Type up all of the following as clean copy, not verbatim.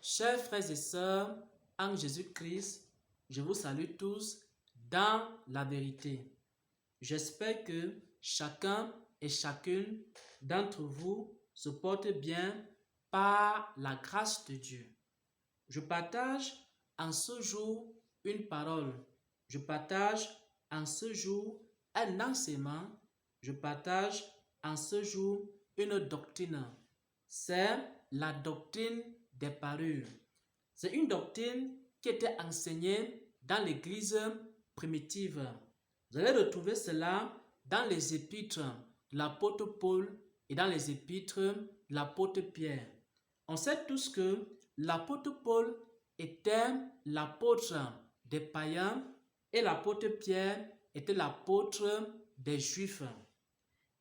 Chers frères et sœurs, en Jésus-Christ, je vous salue tous dans la vérité. J'espère que chacun et chacune d'entre vous se porte bien par la grâce de Dieu. Je partage en ce jour une parole. Je partage en ce jour un enseignement. Je partage en ce jour une doctrine. C'est la doctrine des parures. C'est une doctrine qui était enseignée dans l'Église primitive. Vous allez retrouver cela dans les épîtres de l'apôtre Paul et dans les épîtres de l'apôtre Pierre. On sait tous que l'apôtre Paul était l'apôtre des païens et l'apôtre Pierre était l'apôtre des Juifs.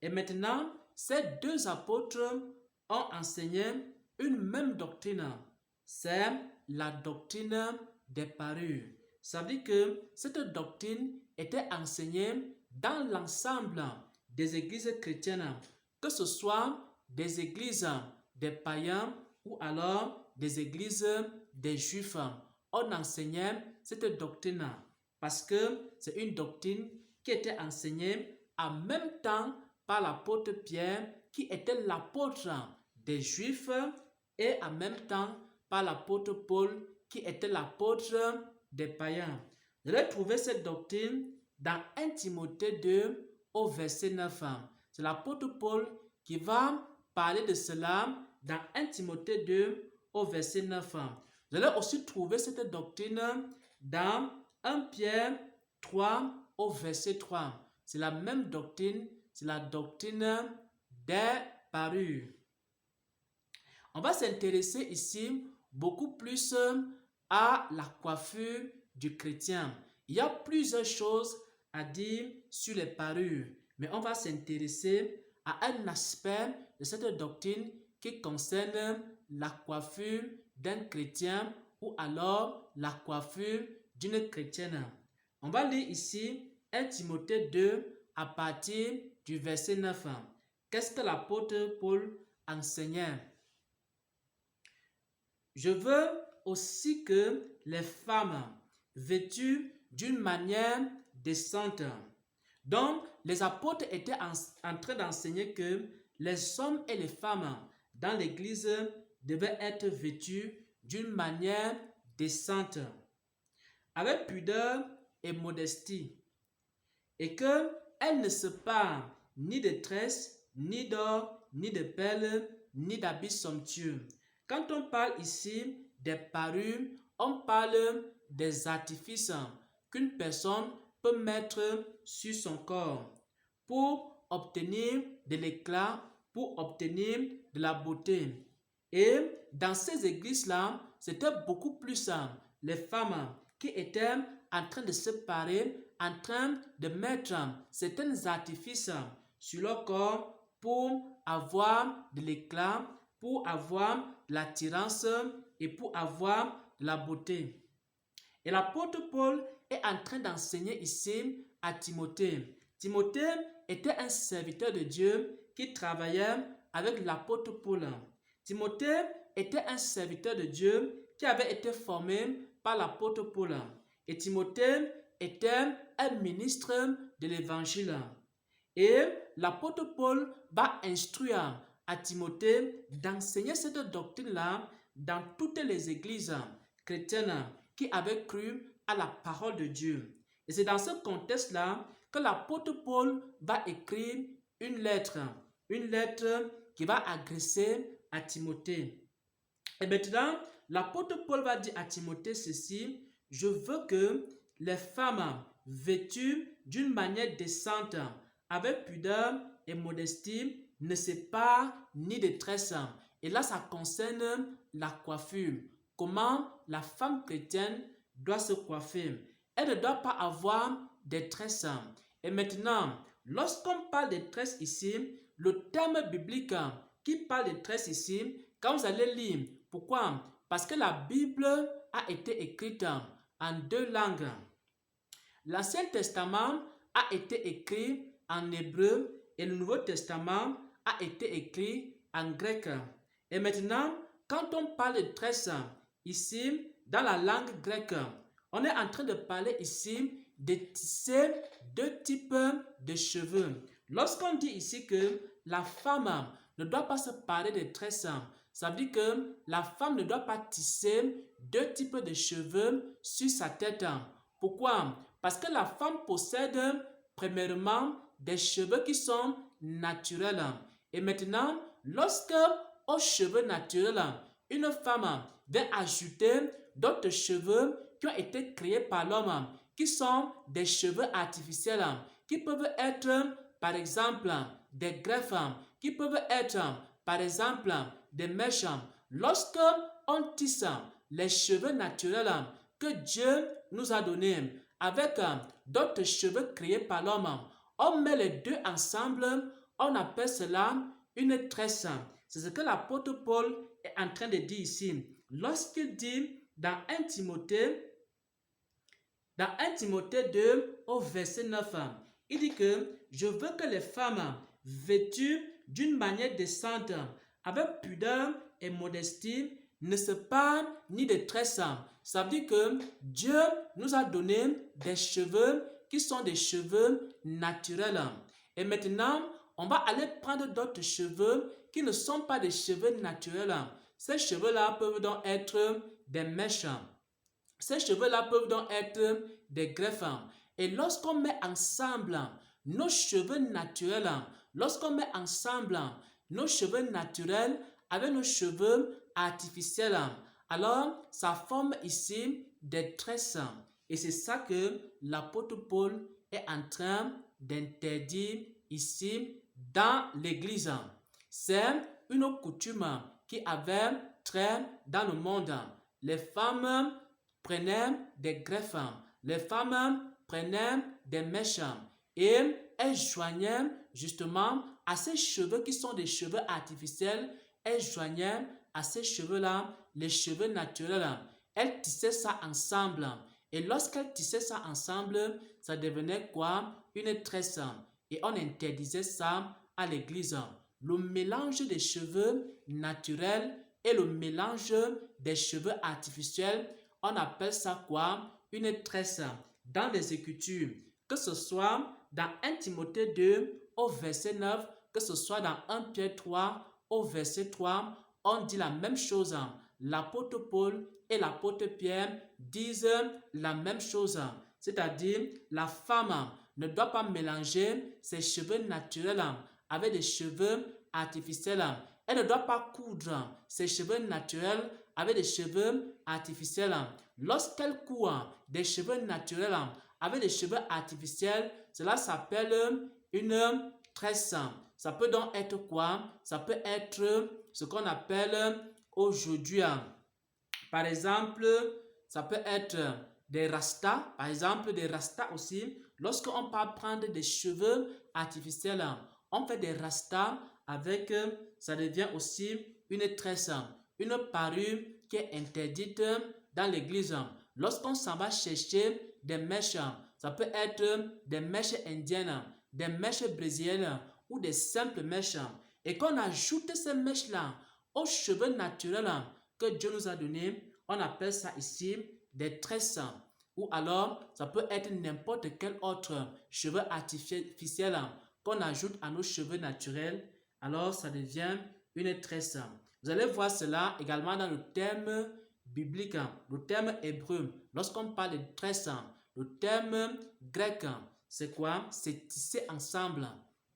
Et maintenant, ces deux apôtres ont enseigné une même doctrine. C'est la doctrine des parures. Ça veut dire que cette doctrine était enseignée dans l'ensemble des églises chrétiennes, que ce soit des églises des païens ou alors des églises des juifs. On enseignait cette doctrine parce que c'est une doctrine qui était enseignée en même temps par l'apôtre Pierre, qui était l'apôtre des Juifs, et en même temps par l'apôtre Paul, qui était l'apôtre des païens. Vous allez trouver cette doctrine dans 1 Timothée 2 au verset 9. C'est l'apôtre Paul qui va parler de cela dans 1 Timothée 2 au verset 9. Vous allez aussi trouver cette doctrine dans 1 Pierre 3 au verset 3. C'est la même doctrine, c'est la doctrine des parures. On va s'intéresser ici beaucoup plus à la coiffure du chrétien. Il y a plusieurs choses à dire sur les parures, mais on va s'intéresser à un aspect de cette doctrine qui concerne la coiffure d'un chrétien ou alors la coiffure d'une chrétienne. On va lire ici 1 Timothée 2 à partir du verset 9. Qu'est-ce que l'apôtre Paul enseignait? Je veux aussi que les femmes vêtues d'une manière décente. Donc, les apôtres étaient en train d'enseigner que les hommes et les femmes dans l'église devaient être vêtus d'une manière décente, avec pudeur et modestie, et qu'elles ne se parlent ni de tresses, ni d'or, ni de perles, ni d'habits somptueux. Quand on parle ici des parures, on parle des artifices qu'une personne peut mettre sur son corps pour obtenir de l'éclat, pour obtenir de la beauté. Et dans ces églises-là, c'était beaucoup plus les femmes qui étaient en train de se parer, en train de mettre certains artifices sur leur corps pour avoir de l'éclat, pour avoir de l'attirance et pour avoir de la beauté. Et l'apôtre Paul est en train d'enseigner ici à Timothée. Timothée était un serviteur de Dieu qui travaillait avec l'apôtre Paul. Timothée était un serviteur de Dieu qui avait été formé par l'apôtre Paul. Et Timothée était un ministre de l'évangile. Et l'apôtre Paul va instruire à Timothée d'enseigner cette doctrine-là dans toutes les églises chrétiennes qui avaient cru à la parole de Dieu. Et c'est dans ce contexte-là que l'apôtre Paul va écrire une lettre qui va adresser à Timothée. Et maintenant, l'apôtre Paul va dire à Timothée ceci: je veux que les femmes vêtues d'une manière décente, avec pudeur et modestie, ne se parent ni de tresses. Et là, ça concerne la coiffure. Comment la femme chrétienne doit se coiffer. Elle ne doit pas avoir des tresses. Et maintenant, lorsqu'on parle de tresses ici, le terme biblique qui parle de tresses ici, quand vous allez lire, pourquoi? Parce que la Bible a été écrite en deux langues. L'Ancien Testament a été écrit en hébreu et le Nouveau Testament a été écrit en grec. Et maintenant, quand on parle de tresses ici, dans la langue grecque, on est en train de parler ici de tisser deux types de cheveux. Lorsqu'on dit ici que la femme ne doit pas se parer de tresses, ça veut dire que la femme ne doit pas tisser deux types de cheveux sur sa tête. Pourquoi? Parce que la femme possède premièrement des cheveux qui sont naturels. Et maintenant, lorsque aux cheveux naturels, une femme vient ajouter d'autres cheveux qui ont été créés par l'homme, qui sont des cheveux artificiels, qui peuvent être, par exemple, des greffes, qui peuvent être, par exemple, des mèches. Lorsque on tisse les cheveux naturels que Dieu nous a donnés avec d'autres cheveux créés par l'homme, on met les deux ensemble, on appelle cela une tresse. C'est ce que l'apôtre Paul est en train de dire ici. Lorsqu'il dit dans 1 Timothée 2 au verset 9, il dit que je veux que les femmes vêtues d'une manière décente, avec pudeur et modestie, ne se parent ni de tresses. Ça veut dire que Dieu nous a donné des cheveux qui sont des cheveux naturels. Et maintenant, on va aller prendre d'autres cheveux qui ne sont pas des cheveux naturels. Ces cheveux-là peuvent donc être des mèches. Ces cheveux-là peuvent donc être des greffes. Et lorsqu'on met ensemble nos cheveux naturels, avec nos cheveux artificiels, alors ça forme ici des tresses. Et c'est ça que l'apôtre Paul est en train d'interdire ici dans l'église. C'est une coutume qui avait trait dans le monde. Les femmes prenaient des greffes, les femmes prenaient des mèches et elles joignaient justement à ces cheveux qui sont des cheveux artificiels, elles joignaient à ces cheveux-là les cheveux naturels. Elles tissaient ça ensemble. Et lorsqu'elles tissaient ça ensemble, ça devenait quoi? Une tresse. Et on interdisait ça à l'église. Le mélange des cheveux naturels et le mélange des cheveux artificiels, on appelle ça quoi? Une tresse. Dans les Écritures, que ce soit dans 1 Timothée 2 au verset 9, que ce soit dans 1 Pierre 3 au verset 3, on dit la même chose. L'apôtre Paul et l'apôtre Pierre disent la même chose. C'est-à-dire, la femme ne doit pas mélanger ses cheveux naturels avec des cheveux artificiels. Elle ne doit pas coudre ses cheveux naturels avec des cheveux artificiels. Lorsqu'elle coud des cheveux naturels avec des cheveux artificiels, cela s'appelle une tresse. Ça peut donc être quoi? Ça peut être ce qu'on appelle aujourd'hui, par exemple, ça peut être des rastas, par exemple des rastas aussi. Lorsqu'on part prendre des cheveux artificiels, on fait des rastas avec, ça devient aussi une tresse, une parure qui est interdite dans l'église. Lorsqu'on s'en va chercher des mèches, ça peut être des mèches indiennes, des mèches brésiliennes ou des simples mèches, et qu'on ajoute ces mèches-là aux cheveux naturels que Dieu nous a donnés, on appelle ça ici des tresses. Ou alors, ça peut être n'importe quel autre cheveu artificiel qu'on ajoute à nos cheveux naturels, alors ça devient une tresse. Vous allez voir cela également dans le terme biblique, le terme hébreu. Lorsqu'on parle de tresse, le terme grec, c'est quoi? C'est tisser ensemble.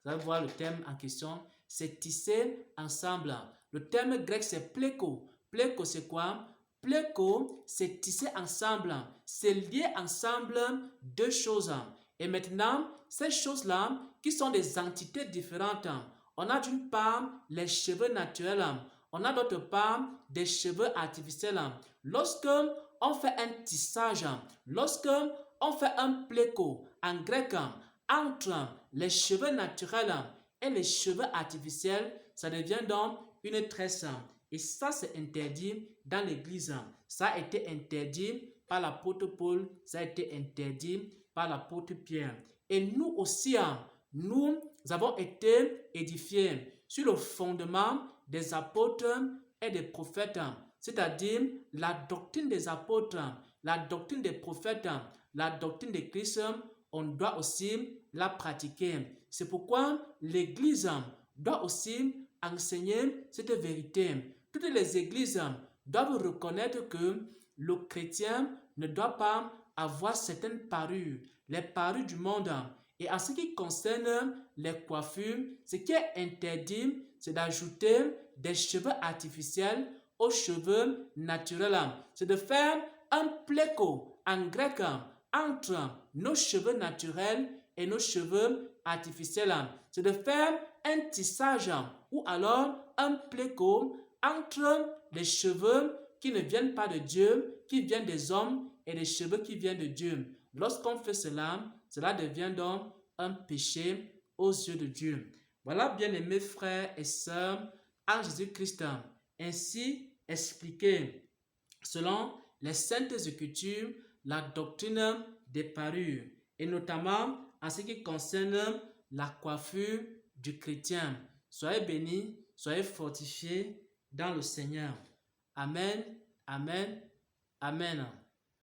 Vous allez voir le terme en question, c'est tisser ensemble. Le terme grec, c'est pleko. Pleko, c'est quoi? Pleko, c'est tisser ensemble. C'est lier ensemble deux choses. Et maintenant, ces choses-là, qui sont des entités différentes, on a d'une part les cheveux naturels, on a d'autre part des cheveux artificiels. Lorsque on fait un tissage, lorsque on fait un pleko en grec, entre les cheveux naturels et les cheveux artificiels, ça devient donc une tresse. Et ça, c'est interdit dans l'église. Ça a été interdit par l'apôtre Paul, ça a été interdit par l'apôtre Pierre. Et nous aussi, nous avons été édifiés sur le fondement des apôtres et des prophètes. c'est-à-dire la doctrine des apôtres, la doctrine des prophètes, la doctrine de Christ, on doit aussi la pratiquer. C'est pourquoi l'Église doit aussi enseigner cette vérité. Toutes les églises doivent reconnaître que le chrétien ne doit pas avoir certaines parures, les parures du monde. Et en ce qui concerne les coiffures, ce qui est interdit, c'est d'ajouter des cheveux artificiels aux cheveux naturels. C'est de faire un pléco en grec entre nos cheveux naturels et nos cheveux artificiels. C'est de faire un tissage ou alors un pléco entre les cheveux qui ne viennent pas de Dieu, qui viennent des hommes, et les cheveux qui viennent de Dieu. Lorsqu'on fait cela, cela devient donc un péché aux yeux de Dieu. Voilà, bien-aimés frères et sœurs, en Jésus-Christ, ainsi expliqué selon les saintes écritures, la doctrine des parures, et notamment en ce qui concerne la coiffure du chrétien. Soyez bénis, soyez fortifiés dans le Seigneur. Amen, amen, amen.